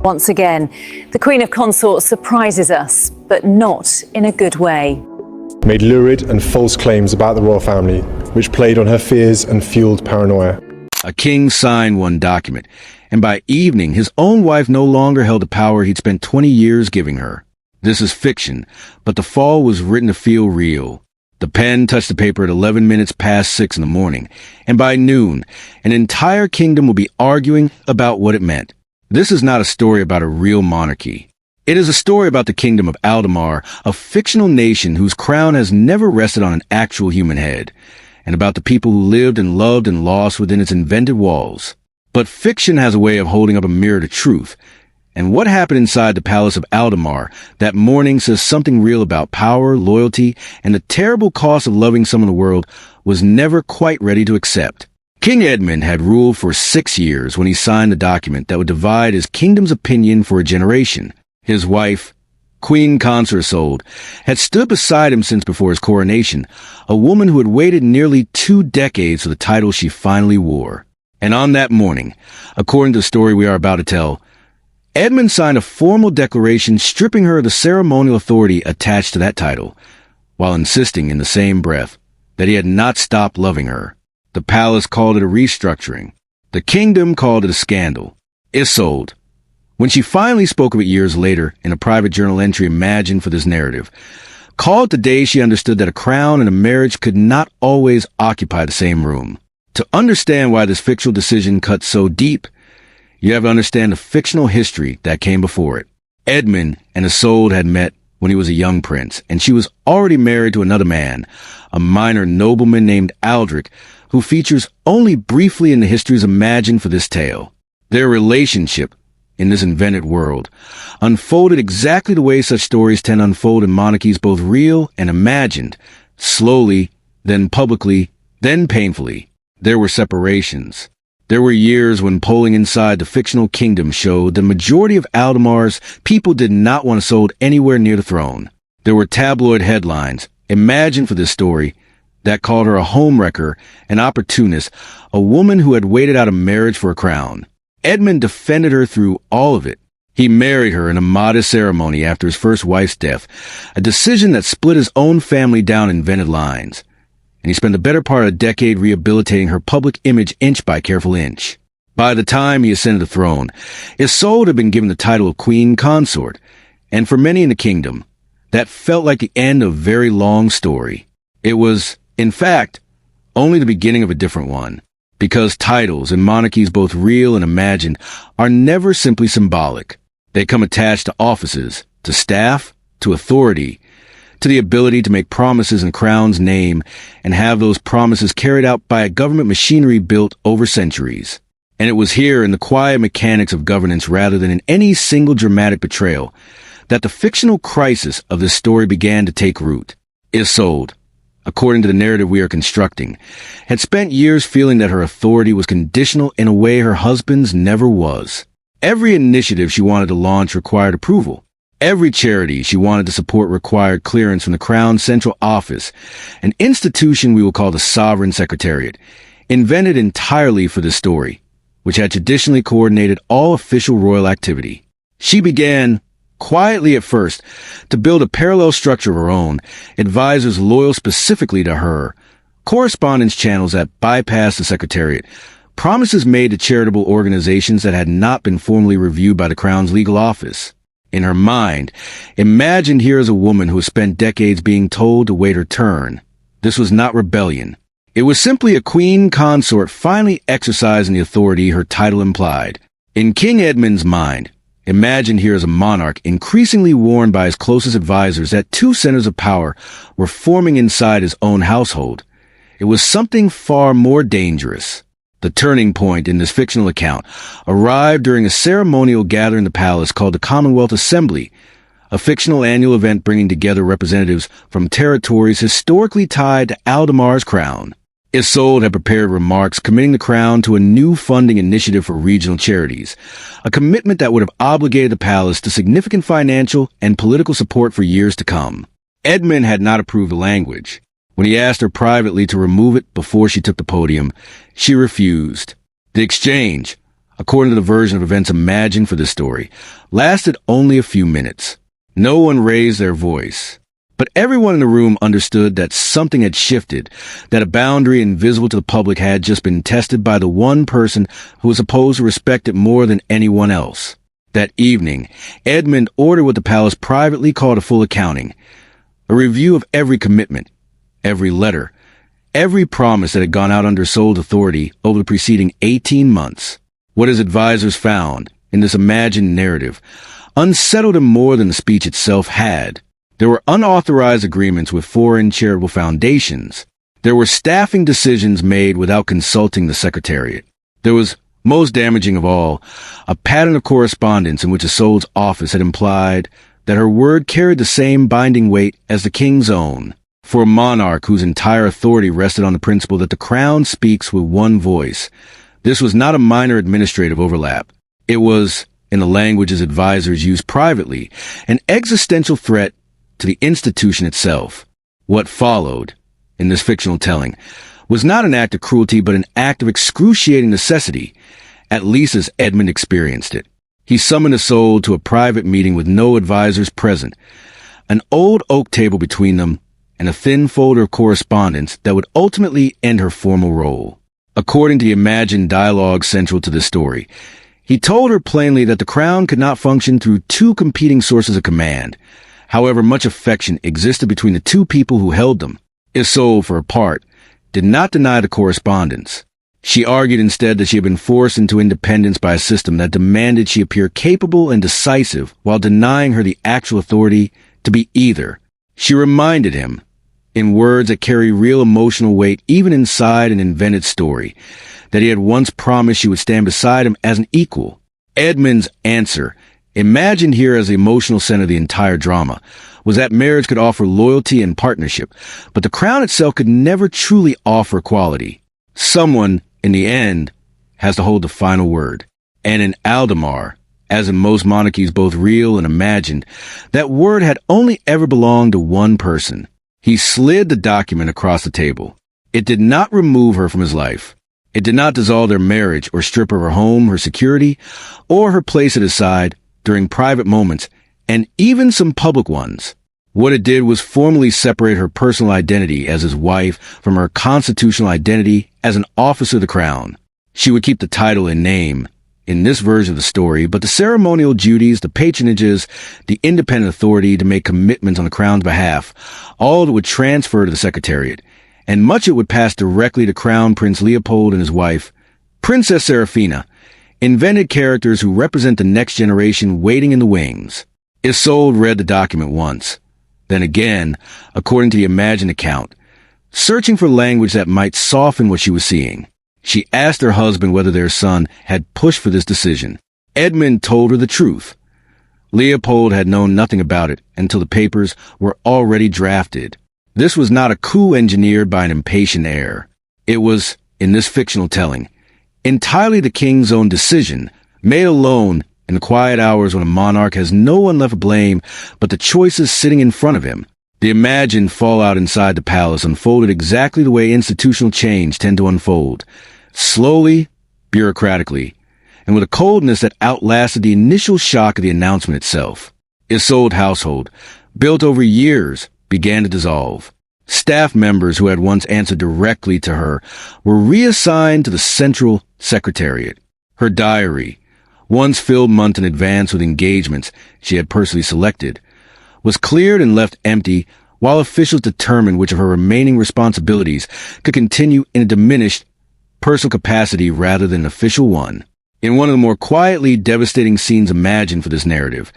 Once again, the Queen of Consorts surprises us, but not in a good way. Made lurid and false claims about the royal family, which played on her fears and fueled paranoia. A king signed one document, and by evening, his own wife no longer held the power he'd spent 20 years giving her. This is fiction, but the fall was written to feel real. The pen touched the paper at 11 minutes past 6 in the morning, and by noon, an entire kingdom will be arguing about what it meant. This is not a story about a real monarchy. It is a story about the kingdom of Aldemar, a fictional nation whose crown has never rested on an actual human head, and about the people who lived and loved and lost within its invented walls. But fiction has a way of holding up a mirror to truth, and what happened inside the palace of Aldemar that morning says something real about power, loyalty, and the terrible cost of loving someone the world was never quite ready to accept. King Edmund had ruled for 6 years when he signed the document that would divide his kingdom's opinion for a generation. His wife, Queen Consort Isolde, had stood beside him since before his coronation, a woman who had waited nearly 2 decades for the title she finally wore. And on that morning, according to the story we are about to tell, Edmund signed a formal declaration stripping her of the ceremonial authority attached to that title, while insisting in the same breath that he had not stopped loving her. The palace called it a restructuring. The kingdom called it a scandal. Isolde, when she finally spoke of it years later in a private journal entry imagined for this narrative, called it the day she understood that a crown and a marriage could not always occupy the same room. To understand why this fictional decision cut so deep, you have to understand the fictional history that came before it. Edmund and Isolde had met when he was a young prince, and she was already married to another man, a minor nobleman named Aldric, who features only briefly in the histories imagined for this tale. Their relationship, in this invented world, unfolded exactly the way such stories tend to unfold in monarchies both real and imagined, slowly, then publicly, then painfully. There were separations. There were years when polling inside the fictional kingdom showed the majority of Aldemar's people did not want Isolde anywhere near the throne. There were tabloid headlines, imagined for this story, that called her a homewrecker, an opportunist, a woman who had waited out a marriage for a crown. Edmund defended her through all of it. He married her in a modest ceremony after his first wife's death, a decision that split his own family down invented lines. And he spent the better part of a decade rehabilitating her public image inch by careful inch. By the time he ascended the throne, Isolde had been given the title of Queen Consort, and for many in the kingdom, that felt like the end of a very long story. It was, in fact, only the beginning of a different one, because titles in monarchies both real and imagined are never simply symbolic. They come attached to offices, to staff, to authority, to the ability to make promises in the crown's name and have those promises carried out by a government machinery built over centuries. And it was here in the quiet mechanics of governance rather than in any single dramatic betrayal that the fictional crisis of this story began to take root. Isolde, according to the narrative we are constructing, had spent years feeling that her authority was conditional in a way her husband's never was. Every initiative she wanted to launch required approval. Every charity she wanted to support required clearance from the Crown's central office, an institution we will call the Sovereign Secretariat, invented entirely for this story, which had traditionally coordinated all official royal activity. She began, quietly at first, to build a parallel structure of her own, advisors loyal specifically to her, correspondence channels that bypassed the Secretariat, promises made to charitable organizations that had not been formally reviewed by the Crown's legal office. In her mind, imagined here as a woman who had spent decades being told to wait her turn. This was not rebellion. It was simply a queen consort finally exercising the authority her title implied. In King Edmund's mind, imagined here as a monarch increasingly warned by his closest advisors that 2 centers of power were forming inside his own household, it was something far more dangerous. The turning point in this fictional account arrived during a ceremonial gathering in the palace called the Commonwealth Assembly, a fictional annual event bringing together representatives from territories historically tied to Aldemar's crown. Isolde had prepared remarks committing the crown to a new funding initiative for regional charities, a commitment that would have obligated the palace to significant financial and political support for years to come. Edmund had not approved the language. When he asked her privately to remove it before she took the podium, she refused. The exchange, according to the version of events imagined for this story, lasted only a few minutes. No one raised their voice, but everyone in the room understood that something had shifted, that a boundary invisible to the public had just been tested by the one person who was supposed to respect it more than anyone else. That evening, Edmund ordered what the palace privately called a full accounting, a review of every commitment, every letter, every promise that had gone out under Soul's authority over the preceding 18 months. What his advisors found in this imagined narrative unsettled him more than the speech itself had. There were unauthorized agreements with foreign charitable foundations. There were staffing decisions made without consulting the Secretariat. There was, most damaging of all, a pattern of correspondence in which Isolde's office had implied that her word carried the same binding weight as the king's own. For a monarch whose entire authority rested on the principle that the crown speaks with one voice, this was not a minor administrative overlap. It was, in the language his advisors used privately, an existential threat to the institution itself. What followed, in this fictional telling, was not an act of cruelty but an act of excruciating necessity, at least as Edmund experienced it. He summoned Isolde to a private meeting with no advisors present, an old oak table between them, and a thin folder of correspondence that would ultimately end her formal role. According to the imagined dialogue central to this story, he told her plainly that the crown could not function through two competing sources of command, however much affection existed between the two people who held them. Isolde, for her part, did not deny the correspondence. She argued instead that she had been forced into independence by a system that demanded she appear capable and decisive while denying her the actual authority to be either. She reminded him, in words that carry real emotional weight even inside an invented story, that he had once promised she would stand beside him as an equal. Edmund's answer, imagined here as the emotional center of the entire drama, was that marriage could offer loyalty and partnership, but the crown itself could never truly offer equality. Someone, in the end, has to hold the final word. And in Aldemar, as in most monarchies both real and imagined, that word had only ever belonged to one person. He slid the document across the table. It did not remove her from his life. It did not dissolve their marriage or strip her of her home, her security, or her place at his side during private moments, and even some public ones. What it did was formally separate her personal identity as his wife from her constitutional identity as an officer of the crown. She would keep the title and name in this version of the story, but the ceremonial duties, the patronages, the independent authority to make commitments on the crown's behalf, all that would transfer to the Secretariat, and much it would pass directly to Crown Prince Leopold and his wife, Princess Serafina, invented characters who represent the next generation waiting in the wings. Isolde read the document once, then again, according to the imagined account, searching for language that might soften what she was seeing. She asked her husband whether their son had pushed for this decision. Edmund told her the truth. Leopold had known nothing about it until the papers were already drafted. This was not a coup engineered by an impatient heir. It was, in this fictional telling, entirely the king's own decision, made alone in the quiet hours when a monarch has no one left to blame but the choices sitting in front of him. The imagined fallout inside the palace unfolded exactly the way institutional change tend to unfold. Slowly, bureaucratically, and with a coldness that outlasted the initial shock of the announcement itself. Isolde's household, built over years, began to dissolve. Staff members who had once answered directly to her were reassigned to the Central Secretariat. Her diary, once filled months in advance with engagements she had personally selected, was cleared and left empty while officials determined which of her remaining responsibilities could continue in a diminished personal capacity rather than an official one. In one of the more quietly devastating scenes imagined for this narrative,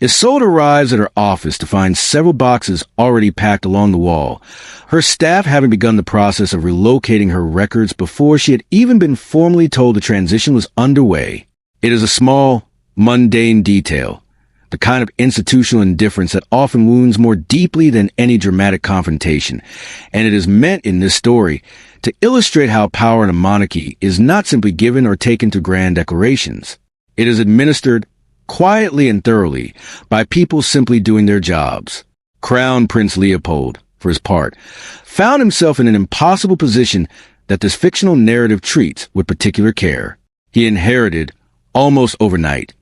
Isolde arrives at her office to find several boxes already packed along the wall, her staff having begun the process of relocating her records before she had even been formally told the transition was underway. It is a small, mundane detail, the kind of institutional indifference that often wounds more deeply than any dramatic confrontation, and it is meant in this story to illustrate how power in a monarchy is not simply given or taken to grand declarations. It is administered quietly and thoroughly by people simply doing their jobs. Crown Prince Leopold, for his part, found himself in an impossible position that this fictional narrative treats with particular care. He inherited almost overnight.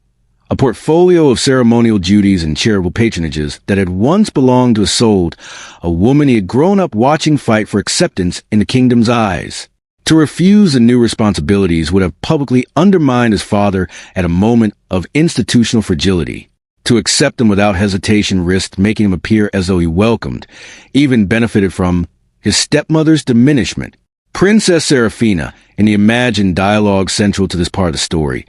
A portfolio of ceremonial duties and charitable patronages that had once belonged to Isolde, a woman he had grown up watching fight for acceptance in the kingdom's eyes. To refuse the new responsibilities would have publicly undermined his father at a moment of institutional fragility. To accept them without hesitation risked making him appear as though he welcomed, even benefited from, his stepmother's diminishment. Princess Seraphina, in the imagined dialogue central to this part of the story,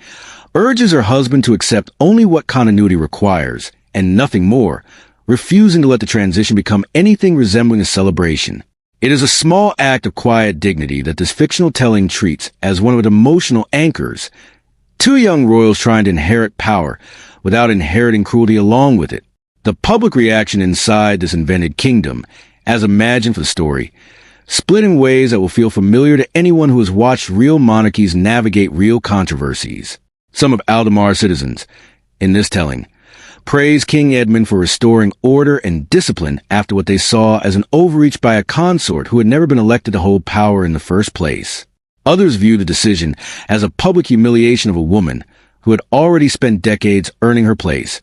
urges her husband to accept only what continuity requires, and nothing more, refusing to let the transition become anything resembling a celebration. It is a small act of quiet dignity that this fictional telling treats as one of its emotional anchors. Two young royals trying to inherit power without inheriting cruelty along with it. The public reaction inside this invented kingdom, as imagined for the story, split in ways that will feel familiar to anyone who has watched real monarchies navigate real controversies. Some of Aldemar's citizens, in this telling, praise King Edmund for restoring order and discipline after what they saw as an overreach by a consort who had never been elected to hold power in the first place. Others view the decision as a public humiliation of a woman who had already spent decades earning her place,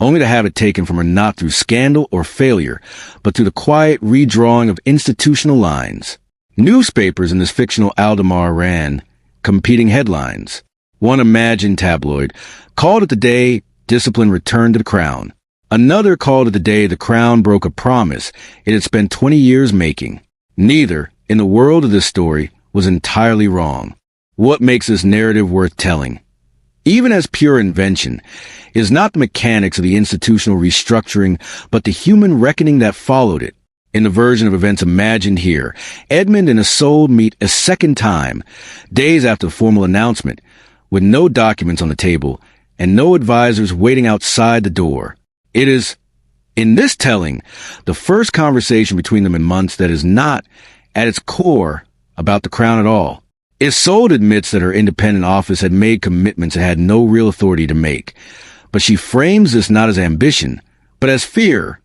only to have it taken from her not through scandal or failure, but through the quiet redrawing of institutional lines. Newspapers in this fictional Aldemar ran competing headlines. One imagined tabloid called it the day discipline returned to the crown. Another called it the day the crown broke a promise it had spent 20 years making. Neither, in the world of this story, was entirely wrong. What makes this narrative worth telling, even as pure invention, is not the mechanics of the institutional restructuring, but the human reckoning that followed it. In the version of events imagined here, Edmund and Isolde meet a second time, days after the formal announcement, with no documents on the table and no advisors waiting outside the door. It is, in this telling, the first conversation between them in months that is not, at its core, about the crown at all. Isolde admits that her independent office had made commitments it had no real authority to make, but she frames this not as ambition, but as fear.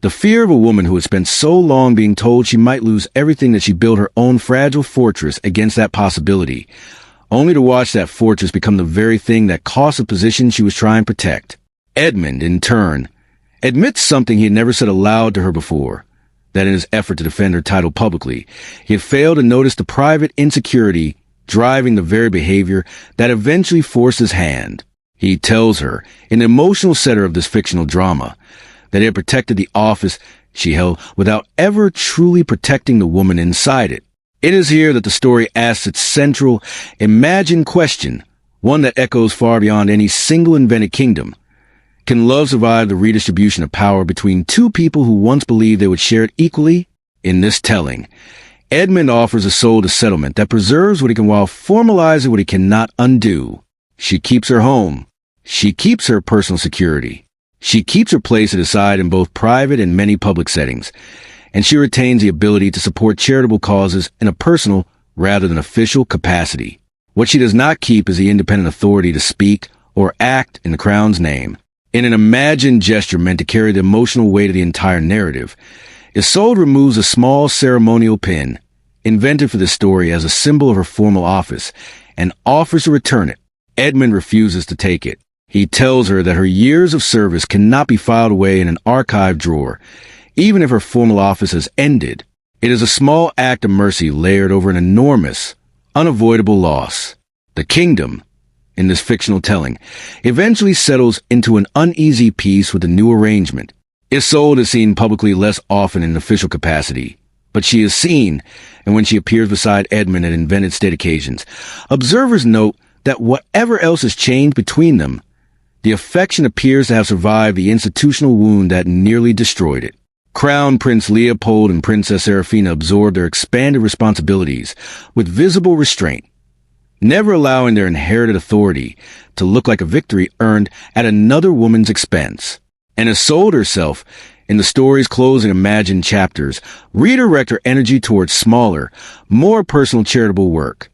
The fear of a woman who had spent so long being told she might lose everything that she built her own fragile fortress against that possibility, only to watch that fortress become the very thing that cost the position she was trying to protect. Edmund, in turn, admits something he had never said aloud to her before, that in his effort to defend her title publicly, he had failed to notice the private insecurity driving the very behavior that eventually forced his hand. He tells her, in the emotional center of this fictional drama, that he had protected the office she held without ever truly protecting the woman inside it. It is here that the story asks its central, imagined question, one that echoes far beyond any single invented kingdom. Can love survive the redistribution of power between two people who once believed they would share it equally? In this telling, Edmund offers Isolde a settlement that preserves what he can while formalizing what he cannot undo. She keeps her home. She keeps her personal security. She keeps her place at his side in both private and many public settings, and she retains the ability to support charitable causes in a personal rather than official capacity. What she does not keep is the independent authority to speak or act in the crown's name. In an imagined gesture meant to carry the emotional weight of the entire narrative, Isolde removes a small ceremonial pin, invented for this story as a symbol of her formal office, and offers to return it. Edmund refuses to take it. He tells her that her years of service cannot be filed away in an archive drawer, even if her formal office has ended. It is a small act of mercy layered over an enormous, unavoidable loss. The kingdom, in this fictional telling, eventually settles into an uneasy peace with the new arrangement. Isolde is seen publicly less often in official capacity, but she is seen, and when she appears beside Edmund at invented state occasions, observers note that whatever else has changed between them, the affection appears to have survived the institutional wound that nearly destroyed it. Crown Prince Leopold and Princess Seraphina absorb their expanded responsibilities with visible restraint, never allowing their inherited authority to look like a victory earned at another woman's expense. And Isolde herself, in the story's closing imagined chapters, redirect her energy towards smaller, more personal charitable work,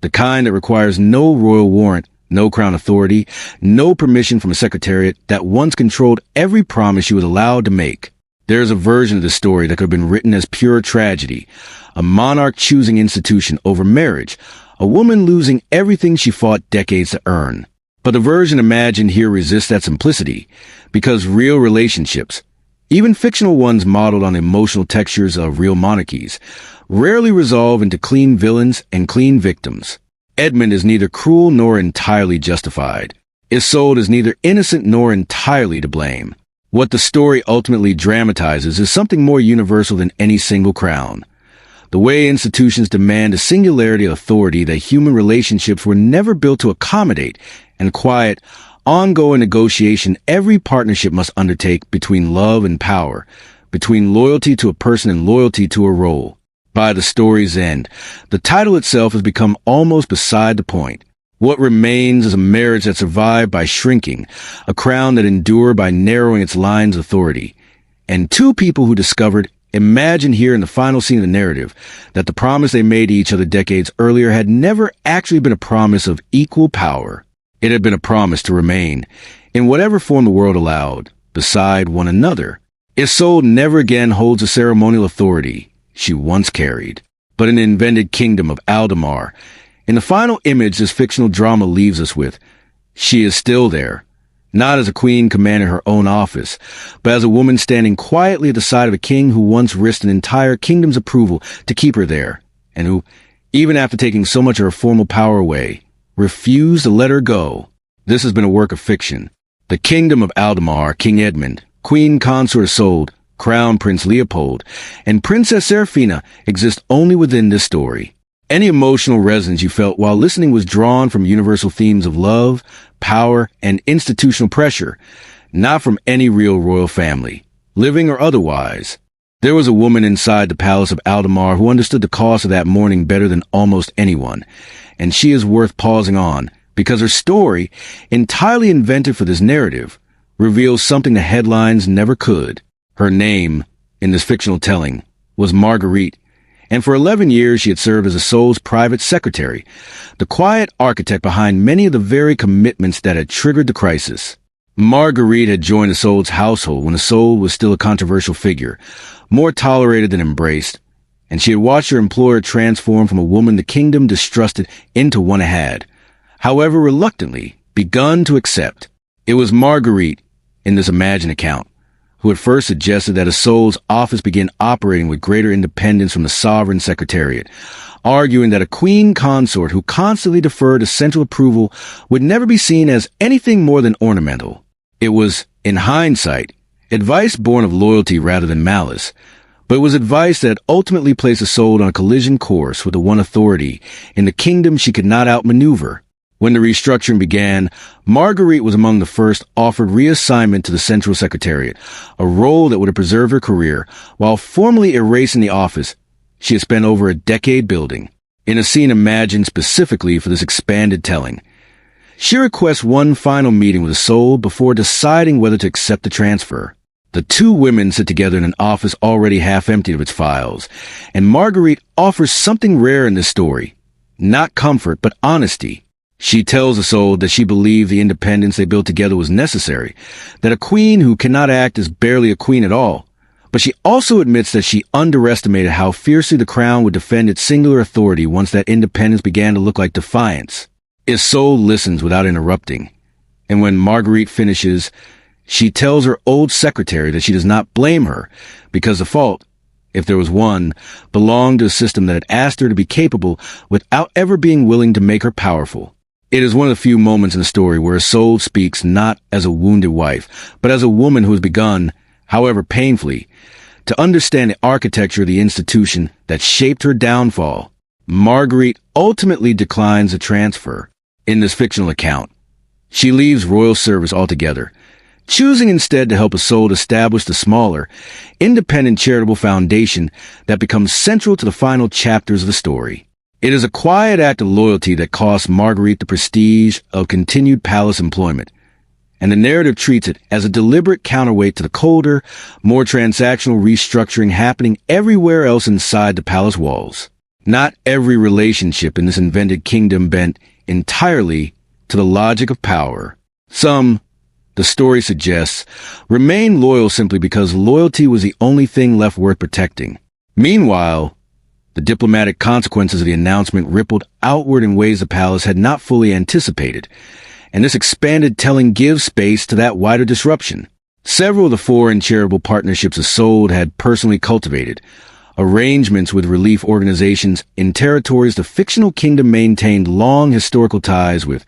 the kind that requires no royal warrant, no crown authority, no permission from a secretariat that once controlled every promise she was allowed to make. There is a version of the story that could have been written as pure tragedy, a monarch choosing institution over marriage, a woman losing everything she fought decades to earn. But the version imagined here resists that simplicity, because real relationships, even fictional ones modeled on the emotional textures of real monarchies, rarely resolve into clean villains and clean victims. Edmund is neither cruel nor entirely justified. Isolde is neither innocent nor entirely to blame. What the story ultimately dramatizes is something more universal than any single crown. The way institutions demand a singularity of authority that human relationships were never built to accommodate, and quiet, ongoing negotiation every partnership must undertake between love and power, between loyalty to a person and loyalty to a role. By the story's end, the title itself has become almost beside the point. What remains is a marriage that survived by shrinking, a crown that endured by narrowing its lines of authority, and two people who discovered, imagine here in the final scene of the narrative, that the promise they made to each other decades earlier had never actually been a promise of equal power. It had been a promise to remain, in whatever form the world allowed, beside one another. Isolde never again holds the ceremonial authority she once carried, but in the invented kingdom of Aldemar. In the final image this fictional drama leaves us with, she is still there, not as a queen commanding her own office, but as a woman standing quietly at the side of a king who once risked an entire kingdom's approval to keep her there, and who, even after taking so much of her formal power away, refused to let her go. This has been a work of fiction. The kingdom of Aldemar, King Edmund, Queen Consort Isolde, Crown Prince Leopold, and Princess Serafina exist only within this story. Any emotional resonance you felt while listening was drawn from universal themes of love, power, and institutional pressure, not from any real royal family, living or otherwise. There was a woman inside the palace of Aldemar who understood the cost of that mourning better than almost anyone, and she is worth pausing on, because her story, entirely invented for this narrative, reveals something the headlines never could. Her name, in this fictional telling, was Marguerite, and for 11 years she had served as Isolde's private secretary, the quiet architect behind many of the very commitments that had triggered the crisis. Marguerite had joined Isolde's household when Isolde was still a controversial figure, more tolerated than embraced, and she had watched her employer transform from a woman the kingdom distrusted into one it had, however reluctantly, begun to accept. It was Marguerite, in this imagined account, who had first suggested that Isolde's office begin operating with greater independence from the sovereign secretariat, arguing that a queen consort who constantly deferred to central approval would never be seen as anything more than ornamental. It was, in hindsight, advice born of loyalty rather than malice, but it was advice that ultimately placed Isolde on a collision course with the one authority in the kingdom she could not outmaneuver. When the restructuring began, Marguerite was among the first offered reassignment to the Central Secretariat, a role that would have preserved her career, while formally erasing the office she had spent over a decade building. In a scene imagined specifically for this expanded telling, she requests one final meeting with Isolde before deciding whether to accept the transfer. The two women sit together in an office already half emptied of its files, and Marguerite offers something rare in this story, not comfort, but honesty. She tells Isolde that she believed the independence they built together was necessary, that a queen who cannot act is barely a queen at all. But she also admits that she underestimated how fiercely the crown would defend its singular authority once that independence began to look like defiance. Isolde listens without interrupting, and when Marguerite finishes, she tells her old secretary that she does not blame her, because the fault, if there was one, belonged to a system that had asked her to be capable without ever being willing to make her powerful. It is one of the few moments in the story where Isolde speaks not as a wounded wife, but as a woman who has begun, however painfully, to understand the architecture of the institution that shaped her downfall. Marguerite ultimately declines the transfer. In this fictional account, she leaves royal service altogether, choosing instead to help Isolde establish the smaller, independent charitable foundation that becomes central to the final chapters of the story. It is a quiet act of loyalty that costs Marguerite the prestige of continued palace employment, and the narrative treats it as a deliberate counterweight to the colder, more transactional restructuring happening everywhere else inside the palace walls. Not every relationship in this invented kingdom bent entirely to the logic of power. Some, the story suggests, remain loyal simply because loyalty was the only thing left worth protecting. Meanwhile, the diplomatic consequences of the announcement rippled outward in ways the palace had not fully anticipated, and this expanded telling gives space to that wider disruption. Several of the foreign charitable partnerships Isolde had personally cultivated, arrangements with relief organizations in territories the fictional kingdom maintained long historical ties with,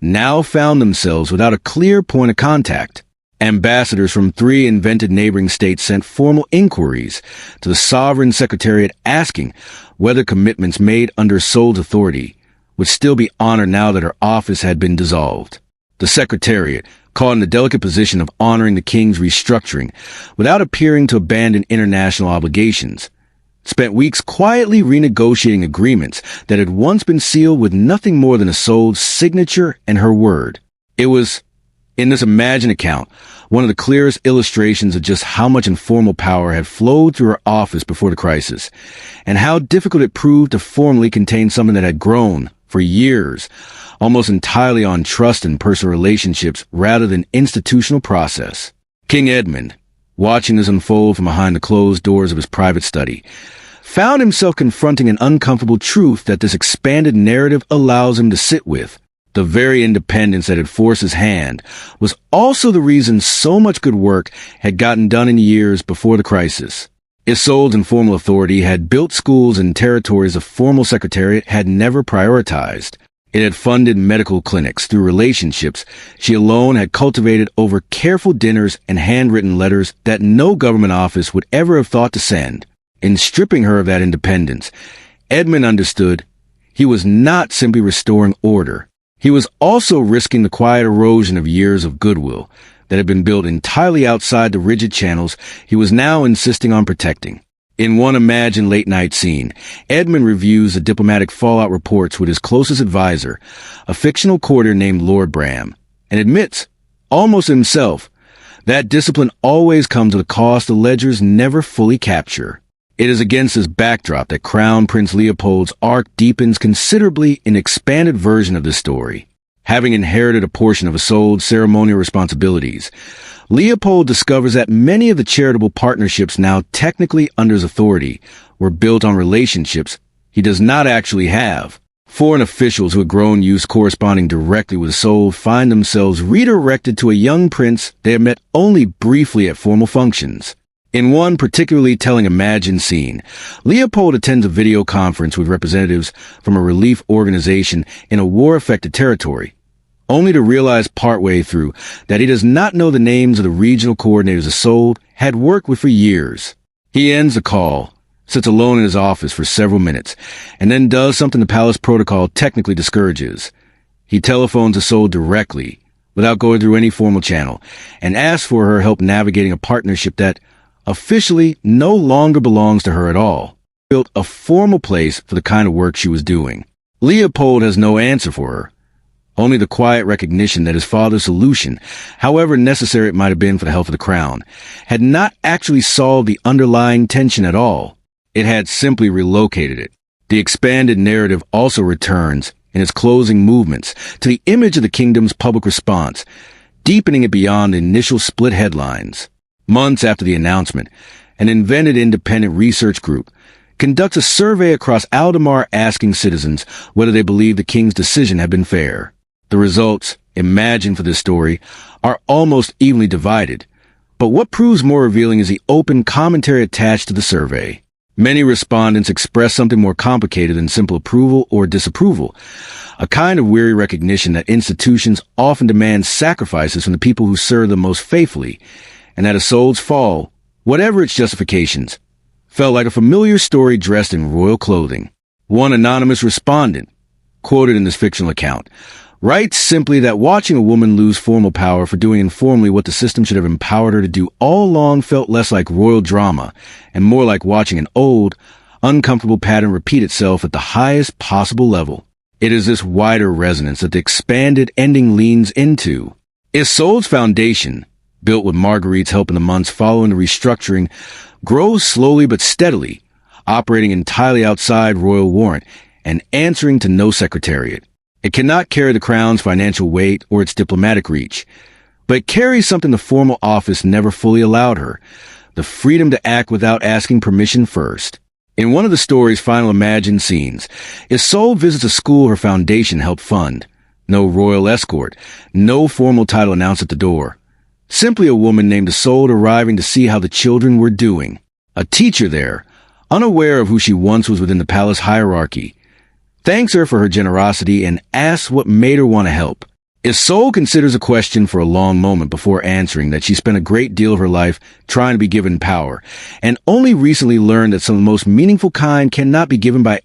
now found themselves without a clear point of contact. Ambassadors from 3 invented neighboring states sent formal inquiries to the sovereign secretariat asking whether commitments made under Isolde's authority would still be honored now that her office had been dissolved. The secretariat, caught in the delicate position of honoring the king's restructuring without appearing to abandon international obligations, spent weeks quietly renegotiating agreements that had once been sealed with nothing more than Isolde's signature and her word. It was, in this imagined account, one of the clearest illustrations of just how much informal power had flowed through her office before the crisis, and how difficult it proved to formally contain something that had grown, for years, almost entirely on trust and personal relationships rather than institutional process. King Edmund, watching this unfold from behind the closed doors of his private study, found himself confronting an uncomfortable truth that this expanded narrative allows him to sit with. The very independence that had forced his hand was also the reason so much good work had gotten done in years before the crisis. Isolde's informal authority had built schools in territories the formal secretariat had never prioritized. It had funded medical clinics through relationships she alone had cultivated over careful dinners and handwritten letters that no government office would ever have thought to send. In stripping her of that independence, Edmund understood he was not simply restoring order. He was also risking the quiet erosion of years of goodwill that had been built entirely outside the rigid channels he was now insisting on protecting. In one imagined late-night scene, Edmund reviews the diplomatic fallout reports with his closest advisor, a fictional courtier named Lord Bram, and admits, almost himself, that discipline always comes at a cost the ledgers never fully capture. It is against this backdrop that Crown Prince Leopold's arc deepens considerably in an expanded version of this story. Having inherited a portion of Isolde's ceremonial responsibilities, Leopold discovers that many of the charitable partnerships now technically under his authority were built on relationships he does not actually have. Foreign officials who had grown used corresponding directly with Isolde find themselves redirected to a young prince they had met only briefly at formal functions. In one particularly telling imagined scene, Leopold attends a video conference with representatives from a relief organization in a war-affected territory, only to realize partway through that he does not know the names of the regional coordinators Isolde had worked with for years. He ends the call, sits alone in his office for several minutes, and then does something the palace protocol technically discourages. He telephones Isolde directly, without going through any formal channel, and asks for her help navigating a partnership that officially no longer belongs to her at all, built a formal place for the kind of work she was doing. Leopold has no answer for her, only the quiet recognition that his father's solution, however necessary it might have been for the health of the crown, had not actually solved the underlying tension at all. It had simply relocated it. The expanded narrative also returns, in its closing movements, to the image of the kingdom's public response, deepening it beyond the initial split headlines. Months after the announcement, an invented independent research group conducts a survey across Aldemar asking citizens whether they believe the king's decision had been fair. The results, imagined for this story, are almost evenly divided, but what proves more revealing is the open commentary attached to the survey. Many respondents express something more complicated than simple approval or disapproval, a kind of weary recognition that institutions often demand sacrifices from the people who serve them most faithfully, and that Isolde's fall, whatever its justifications, felt like a familiar story dressed in royal clothing. One anonymous respondent, quoted in this fictional account, writes simply that watching a woman lose formal power for doing informally what the system should have empowered her to do all along felt less like royal drama and more like watching an old, uncomfortable pattern repeat itself at the highest possible level. It is this wider resonance that the expanded ending leans into. Isolde's foundation, built with Marguerite's help in the months following the restructuring, grows slowly but steadily, operating entirely outside royal warrant and answering to no secretariat. It cannot carry the crown's financial weight or its diplomatic reach, but it carries something the formal office never fully allowed her, the freedom to act without asking permission first. In one of the story's final imagined scenes, Isolde visits a school her foundation helped fund, No royal escort, no formal title announced at the door. Simply a woman named Isolde arriving to see how the children were doing. A teacher there, unaware of who she once was within the palace hierarchy, thanks her for her generosity and asks what made her want to help. Isolde considers a question for a long moment before answering that she spent a great deal of her life trying to be given power, and only recently learned that some of the most meaningful kind cannot be given by